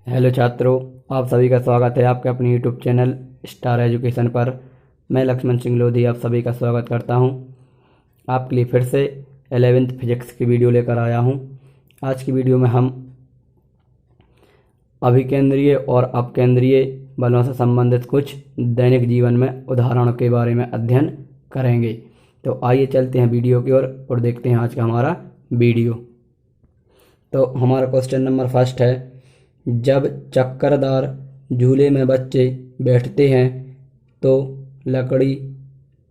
Hello छात्रों, आप सभी का स्वागत है आपके अपने यूट्यूब चैनल स्टार एजुकेशन पर। मैं लक्ष्मण सिंह लोधी आप सभी का स्वागत करता हूं। आपके लिए फिर से 11वीं फिजिक्स की वीडियो लेकर आया हूं। आज की वीडियो में हम अभिकेंद्रीय और अपकेंद्रीय बलों से संबंधित कुछ दैनिक जीवन में उदाहरणों के बारे में अध्ययन करेंगे। तो आइए चलते हैं वीडियो की ओर और देखते हैं आज का हमारा वीडियो। तो हमारा क्वेश्चन नंबर फर्स्ट है, जब चक्करदार झूले में बच्चे बैठते हैं तो लकड़ी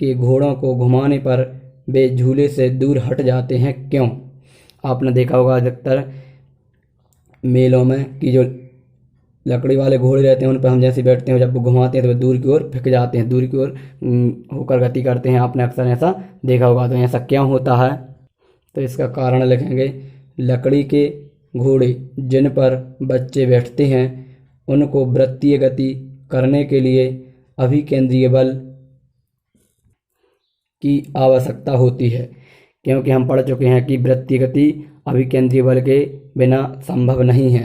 के घोड़ों को घुमाने पर वे झूले से दूर हट जाते हैं, क्यों? आपने देखा होगा अधिकतर मेलों में कि जो लकड़ी वाले घोड़े रहते हैं उन पर हम जैसे बैठते हैं, जब वो घुमाते हैं तो वे दूर की ओर फेंक जाते हैं, दूर की ओर होकर गति करते हैं। आपने अक्सर ऐसा देखा होगा। तो ऐसा क्यों होता है? तो इसका कारण लिखेंगे, लकड़ी के घोड़े जिन पर बच्चे बैठते हैं उनको वृत्तीय गति करने के लिए अभिकेंद्रीय बल की आवश्यकता होती है, क्योंकि हम पढ़ चुके हैं कि वृत्तीय गति अभिकेंद्रीय बल के बिना संभव नहीं है।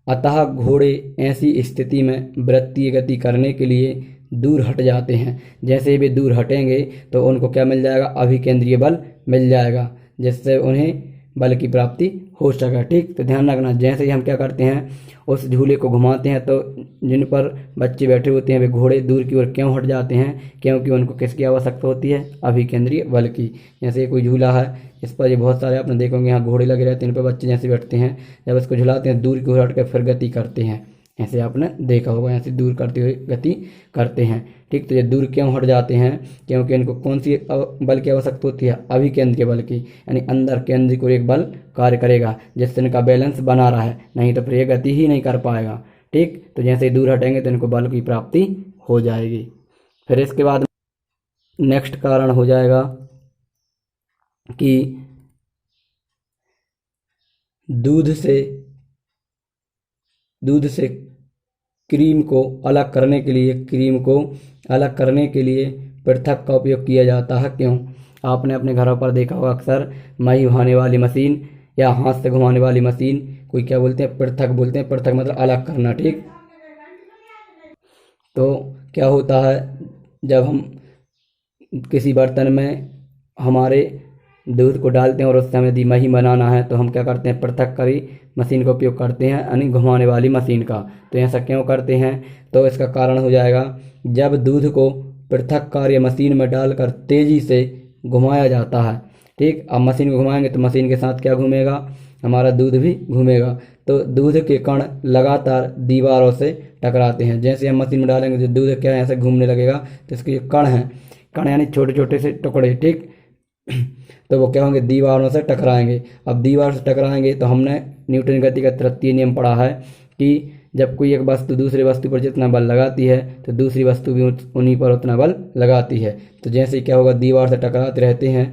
अतः घोड़े ऐसी स्थिति में वृत्तीय गति करने के लिए दूर हट जाते हैं। जैसे वे दूर हटेंगे तो उनको क्या मिल जाएगा? अभिकेंद्रीय बल मिल जाएगा, जिससे उन्हें बल की प्राप्ति हो सके। ठीक, तो ध्यान रखना, जैसे ही हम क्या करते हैं उस झूले को घुमाते हैं तो जिन पर बच्चे बैठे होते हैं वे घोड़े दूर की ओर क्यों हट जाते हैं? क्योंकि उनको किसकी आवश्यकता होती है? अभिकेंद्रीय बल की। जैसे कोई झूला है, इस पर ये बहुत सारे आपने देखोगे यहाँ घोड़े लगे रहते हैं, इन पर बच्चे जैसे बैठते हैं, जब इसको झुलाते हैं दूर की ओर हट कर फिर गति करते हैं। ऐसे आपने देखा होगा, ऐसे दूर करते हुए गति करते हैं। ठीक, तो ये दूर क्यों हट जाते हैं? क्योंकि इनको कौन सी बल की आवश्यकता होती है? अभिकेंद्रीय बल की, यानी अंदर केंद्र को एक बल कार्य करेगा जिससे इनका बैलेंस बना रहा है, नहीं तो फिर ये गति ही नहीं कर पाएगा। ठीक, तो जैसे ही दूर हटेंगे तो इनको बल की प्राप्ति हो जाएगी। फिर इसके बाद नेक्स्ट कारण हो जाएगा कि दूध से क्रीम को अलग करने के लिए पृथक का उपयोग किया जाता है, क्यों? आपने अपने घरों पर देखा होगा अक्सर मही भाने वाली मशीन या हाथ से घुमाने वाली मशीन, कोई क्या बोलते हैं? पृथक बोलते हैं। पृथक मतलब अलग करना। ठीक, तो क्या होता है, जब हम किसी बर्तन में हमारे दूध को डालते हैं और उससे हमें मही बनाना है तो हम क्या करते हैं? पृथक करी मशीन का उपयोग करते हैं, यानी घुमाने वाली मशीन का। तो ऐसा क्यों करते हैं? तो इसका कारण हो जाएगा, जब दूध को पृथक कार्य मशीन में डालकर तेजी से घुमाया जाता है। ठीक, अब मशीन को घुमाएंगे तो मशीन के साथ क्या घूमेगा? हमारा दूध भी घूमेगा। तो दूध के कण लगातार दीवारों से टकराते हैं। जैसे हम मशीन में डालेंगे तो दूध क्या है? ऐसे घूमने लगेगा। तो इसके जो कण हैं, कण यानी छोटे छोटे से टुकड़े, ठीक, तो वो क्या होंगे? दीवारों से टकराएंगे। अब दीवार से टकराएंगे तो हमने न्यूटन गति का तृतीय नियम पढ़ा है कि जब कोई एक वस्तु दूसरी वस्तु पर जितना बल लगाती है तो दूसरी वस्तु भी उन्हीं पर उतना बल लगाती है। तो जैसे क्या होगा? दीवार से टकराते रहते हैं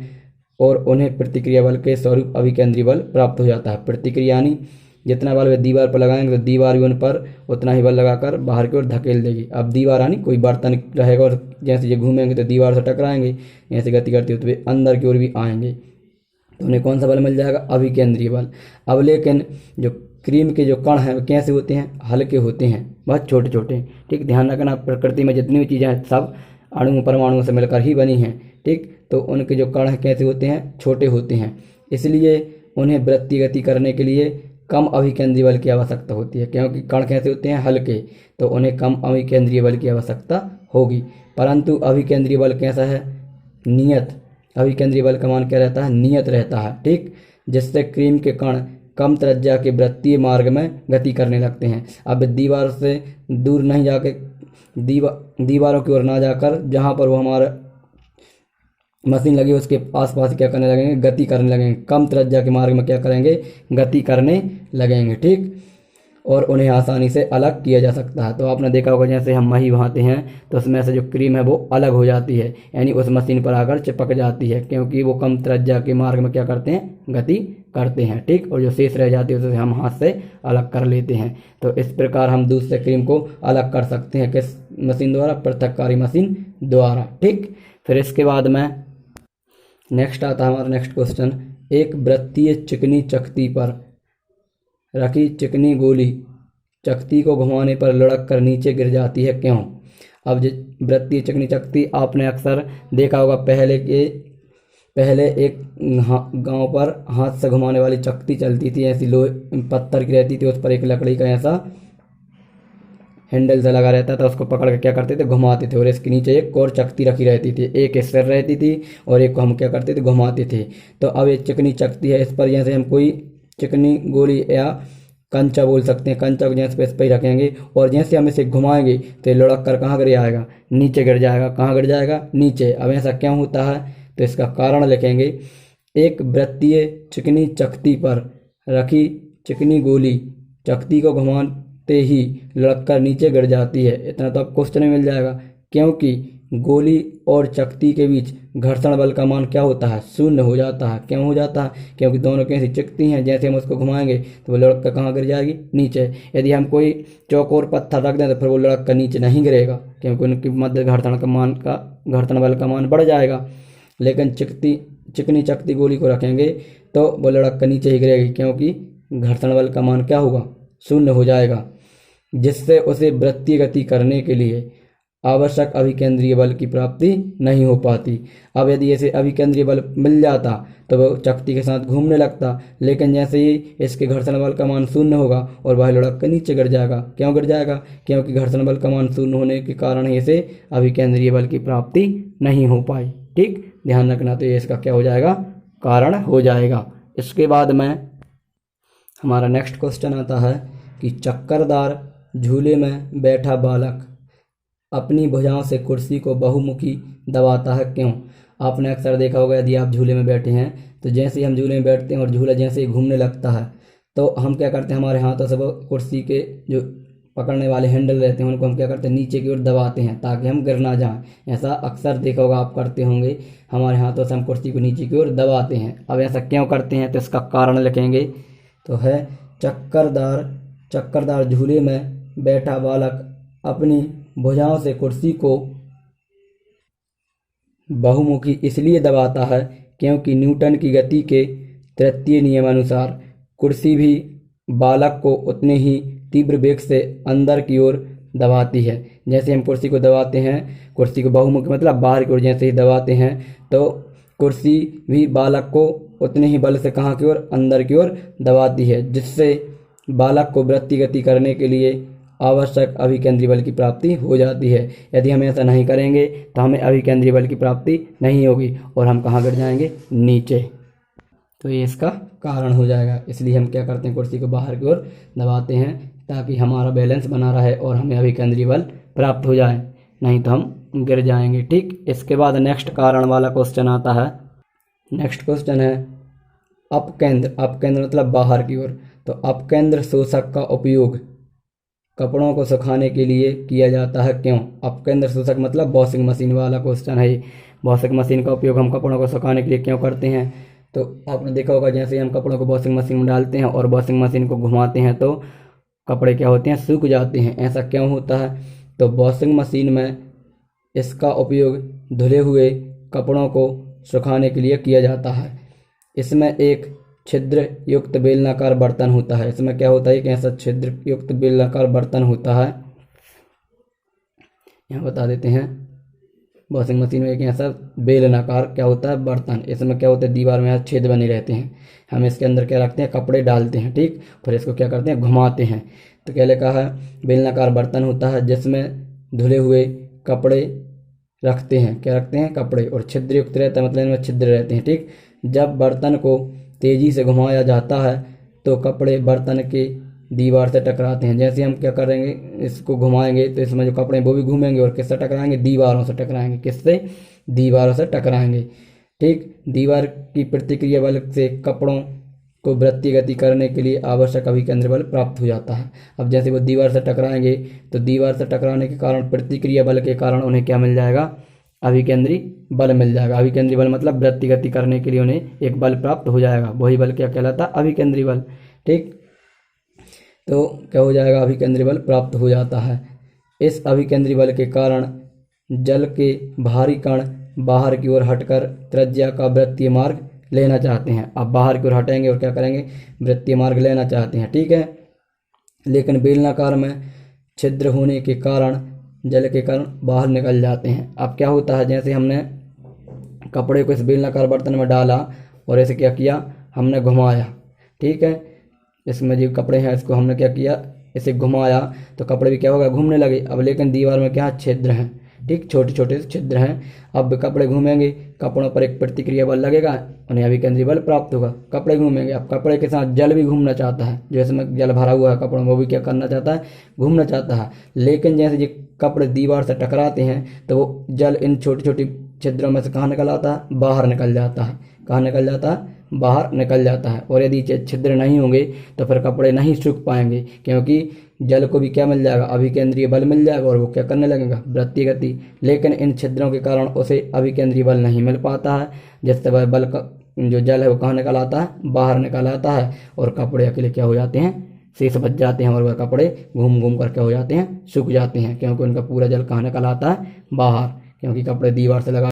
और उन्हें प्रतिक्रिया बल के स्वरूप अभिकेंद्रीय बल प्राप्त हो जाता है। प्रतिक्रिया यानी जितना बल वे दीवार पर लगाएंगे तो दीवार भी उन पर उतना ही बल लगाकर बाहर की ओर धकेल देगी। अब दीवार यानी कोई बर्तन रहेगा और जैसे ये घूमेंगे तो दीवार से टकराएंगे, ऐसे गति करते हुए तो वे अंदर की ओर भी आएंगे, तो उन्हें कौन सा बल मिल जाएगा? अभिकेंद्रीय बल। अब लेकिन जो क्रीम के जो कण हैं वो कैसे होते हैं? हल्के होते हैं, बहुत छोटे छोटे। ठीक, ध्यान रखना, प्रकृति में जितनी भी चीज़ें हैं सब अणु परमाणुओं से मिलकर ही बनी हैं। ठीक, तो उनके जो कण हैं कैसे होते हैं? छोटे होते हैं। इसलिए उन्हें वृत्तीय गति करने के लिए कम अभिकेंद्रीय बल की आवश्यकता होती है, क्योंकि कण कैसे होते हैं? हल्के, तो उन्हें कम अभिकेंद्रीय बल की आवश्यकता होगी। परंतु अभिकेंद्रीय बल कैसा है? नियत। अभिकेंद्रीय बल का मान क्या रहता है? नियत रहता है। ठीक, जिससे क्रीम के कण कम त्रिज्या के वृत्तीय मार्ग में गति करने लगते हैं। अब दीवार से दूर नहीं जाके दीवारों की ओर ना जाकर जहाँ पर वो हमारा मशीन लगी उसके आसपास क्या करने लगेंगे? गति करने लगेंगे। कम त्रिज्या के मार्ग में क्या करेंगे? गति करने लगेंगे। ठीक, और उन्हें आसानी से अलग किया जा सकता है। तो आपने देखा होगा जैसे हम मही भाते हैं तो उसमें से जो क्रीम है वो अलग हो जाती है, यानी उस मशीन पर आकर चिपक जाती है, क्योंकि वो कम त्रिज्या के मार्ग में क्या करते हैं? गति करते हैं। ठीक, और जो शेष रह जाती है उसे हम हाथ से अलग कर लेते हैं। तो इस प्रकार हम दूध से क्रीम को अलग कर सकते हैं, किस मशीन द्वारा? पृथक्कारी मशीन द्वारा। ठीक, फिर इसके बाद में नेक्स्ट आता है हमारा नेक्स्ट क्वेश्चन, एक वृत्तीय चिकनी चकती पर रखी चिकनी गोली चकती को घुमाने पर लुढ़क कर नीचे गिर जाती है, क्यों? अब वृत्तीय चिकनी चकती आपने अक्सर देखा होगा, पहले एक गांव पर हाथ से घुमाने वाली चकती चलती थी, ऐसी लोहे पत्थर की रहती थी, उस पर एक लकड़ी का ऐसा हैंडल सा लगा रहता था, उसको पकड़ के क्या करते थे, घुमाते थे, और इसके नीचे एक और चकती रखी रहती थी, एक सिर रहती थी और एक को हम क्या करते थे, घुमाते थे। तो अब ये चिकनी चकती है, इस पर जैसे हम कोई चिकनी गोली या कंचा बोल सकते हैं, कंचा को जैसे इस पर ही रखेंगे और जैसे हम इसे घुमाएंगे तो लुढ़क कर कहाँ गिर जाएगा, नीचे गिर जाएगा। कहाँ गिर जाएगा, नीचे। अब ऐसा क्यों होता है, तो इसका कारण लिखेंगे। एक वृत्तीय चिकनी चकती पर रखी चिकनी गोली चकती को घुमाते ही लुढ़क कर नीचे गिर जाती है। इतना तो अब क्वेश्चन में मिल जाएगा, क्योंकि गोली और चकती के बीच घर्षण बल का मान क्या होता है, शून्य हो जाता है। क्यों हो जाता है, क्योंकि दोनों कैसी चिकती हैं, जैसे हम उसको घुमाएंगे तो वो लुढ़क कर कहाँ गिर जाएगी, नीचे। यदि हम कोई चौकोर पत्थर रख दें तो फिर वो लुढ़क कर नीचे नहीं गिरेगा, क्योंकि उनकी मध्य घर्षण बल का मान बढ़ जाएगा। लेकिन चिकनी चकती गोली को रखेंगे तो वो लुढ़क कर नीचे ही गिरेगी, क्योंकि घर्षण बल का मान क्या होगा, शून्य हो जाएगा, जिससे उसे वृत्तीय गति करने के लिए आवश्यक अभिकेंद्रीय बल की प्राप्ति नहीं हो पाती। अब यदि इसे अभिकेंद्रीय बल मिल जाता तो वह चकती के साथ घूमने लगता, लेकिन जैसे ही इसके घर्षण बल का मान शून्य होगा और वह लुढ़क कर नीचे गिर जाएगा। क्यों गिर जाएगा, क्योंकि घर्षण बल का मान शून्य होने के कारण ही इसे अभिकेंद्रीय बल की प्राप्ति नहीं हो पाई। ठीक, ध्यान रखना। तो ये इसका क्या हो जाएगा, कारण हो जाएगा। इसके बाद में हमारा नेक्स्ट क्वेश्चन आता है कि चक्करदार झूले में बैठा बालक अपनी भुजाओं से कुर्सी को बहुमुखी दबाता है, क्यों? आपने अक्सर देखा होगा, यदि आप झूले में बैठे हैं तो जैसे ही हम झूले में बैठते हैं और झूला जैसे ही घूमने लगता है तो हम क्या करते हैं, हमारे हाथों से वो कुर्सी के जो पकड़ने वाले हैंडल रहते हैं उनको हम क्या करते हैं, नीचे की ओर दबाते हैं ताकि हम गिर ना जाएं। ऐसा अक्सर देखा होगा, आप करते होंगे, हमारे हाथों से हम कुर्सी को नीचे की ओर दबाते हैं। अब ऐसा क्यों करते हैं, तो इसका कारण लिखेंगे। तो है चक्करदार झूले में बैठा बालक अपनी भुजाओं से कुर्सी को बहुमुखी इसलिए दबाता है क्योंकि न्यूटन की गति के तृतीय नियम अनुसार कुर्सी भी बालक को उतने ही तीव्र वेग से अंदर की ओर दबाती है। जैसे हम कुर्सी को दबाते हैं, कुर्सी को बहुमुखी मतलब बाहर की ओर जैसे ही दबाते हैं तो कुर्सी भी बालक को उतने ही बल से कहाँ की ओर, अंदर की ओर दबाती है, जिससे बालक को वृत्तीय गति करने के लिए आवश्यक अभिकेंद्रीय बल की प्राप्ति हो जाती है। यदि हम ऐसा नहीं करेंगे तो हमें अभिकेंद्रीय बल की प्राप्ति नहीं होगी और हम कहाँ गिर जाएंगे, नीचे। तो ये इसका कारण हो जाएगा। इसलिए हम क्या करते हैं, कुर्सी को बाहर की ओर दबाते हैं ताकि हमारा बैलेंस बना रहे और हमें अभिकेंद्रीय बल प्राप्त हो जाए, नहीं तो हम गिर जाएंगे। ठीक, इसके बाद नेक्स्ट कारण वाला क्वेश्चन आता है। नेक्स्ट क्वेश्चन है अपकेंद्र मतलब बाहर की ओर। तो अपकेंद्र शोषक का उपयोग कपड़ों को सुखाने के लिए किया जाता है, क्यों? अपकेंद्र शोषक मतलब वॉशिंग मशीन वाला क्वेश्चन है। वॉशिंग मशीन का उपयोग हम कपड़ों को सुखाने के लिए क्यों करते हैं? तो आपने देखा होगा, जैसे हम कपड़ों को वॉशिंग मशीन में डालते हैं और वॉशिंग मशीन को घुमाते हैं तो कपड़े क्या होते हैं, सूख जाते हैं। ऐसा क्यों होता है? तो वॉशिंग मशीन में इसका उपयोग धुले हुए कपड़ों को सुखाने के लिए किया जाता है। इसमें एक छिद्र युक्त बेलनाकार बर्तन होता है। इसमें क्या होता है, एक ऐसा छिद्र युक्त बेलनाकार बर्तन होता है, यहाँ बता देते हैं। वॉशिंग मशीन में एक ऐसा बेलनाकार क्या होता है, बर्तन। इसमें क्या होता है, दीवार में छेद बने रहते हैं। हम इसके अंदर क्या रखते हैं, कपड़े डालते हैं। ठीक, फिर इसको क्या करते हैं, घुमाते हैं। तो क्या लिखा है, बेलनाकार बर्तन होता है जिसमें धुले हुए कपड़े रखते हैं। क्या रखते हैं, कपड़े, और छिद्र युक्त रहता है मतलब इनमें छिद्र रहते हैं। ठीक, जब बर्तन को तेजी से घुमाया जाता है तो कपड़े बर्तन के दीवार से टकराते हैं। जैसे हम क्या करेंगे, इसको घुमाएंगे तो इसमें जो कपड़े वो भी घूमेंगे और किससे टकराएंगे, दीवारों से टकराएंगे। किससे, दीवारों से टकराएंगे। ठीक, दीवार की प्रतिक्रिया बल से कपड़ों को वृत्तीय गति करने के लिए आवश्यक अभिकेंद्रीय बल प्राप्त हो जाता है। अब जैसे वो दीवार से टकराएंगे तो दीवार से टकराने के कारण, प्रतिक्रिया बल के कारण उन्हें क्या मिल जाएगा, अभिकेंद्रीय बल मिल जाएगा। अभिकेंद्रीय बल मतलब वृत्तीय गति करने के लिए उन्हें एक बल प्राप्त हो जाएगा। वही बल क्या कहलाता है, अभिकेंद्रीय बल। ठीक, तो क्या हो जाएगा, अभिकेंद्रीय बल प्राप्त हो जाता है। इस अभिकेंद्रीय बल के कारण जल के भारी कण बाहर की ओर हटकर त्रिज्या का वृत्तीय मार्ग लेना चाहते हैं। अब बाहर की ओर हटेंगे और क्या करेंगे, वृत्तीय मार्ग लेना चाहते हैं। ठीक है, लेकिन बेलनाकार में छिद्र होने के कारण जल के कारण बाहर निकल जाते हैं। अब क्या होता है, जैसे हमने कपड़े को इस बेलनाकार बर्तन में डाला और ऐसे क्या किया, हमने घुमाया, ठीक है, इसमें जो कपड़े हैं इसको हमने क्या किया, इसे घुमाया तो कपड़े भी क्या होगा, घूमने लगे। अब लेकिन दीवार में क्या छिद्र हैं, ठीक, छोटे छोटे छिद्र हैं। अब कपड़े घूमेंगे, कपड़ों पर एक प्रतिक्रिया बल लगेगा, उन्हें अभिकेंद्री बल प्राप्त होगा, कपड़े घूमेंगे। अब कपड़े के साथ जल भी घूमना चाहता है, जो इसमें जल भरा हुआ है कपड़ों में, वो भी क्या करना चाहता है, घूमना चाहता है। लेकिन जैसे ये कपड़े दीवार से टकराते हैं तो वो जल इन छोटी छोटी छिद्रों में से कहाँ निकल आता है, बाहर निकल जाता है। कहाँ निकल जाता है, बाहर निकल जाता है। और यदि छिद्र नहीं होंगे तो फिर कपड़े नहीं सूख पाएंगे, क्योंकि जल को भी क्या मिल जाएगा, अभिकेंद्रीय बल मिल जाएगा और वो क्या करने लगेगा, वृत्तीय गति। लेकिन इन छिद्रों के कारण उसे अभिकेंद्रीय बल नहीं मिल पाता है, जिससे वह बल का जो जल है वो कहाँ निकल आता है, बाहर निकल आता है और कपड़े अकेले क्या हो जाते हैं, शेष बच जाते हैं और वह कपड़े घूम घूम कर क्या हो जाते हैं, सूख जाते हैं, क्योंकि उनका पूरा जल कहाँ निकल आता है, बाहर, क्योंकि कपड़े दीवार से लगा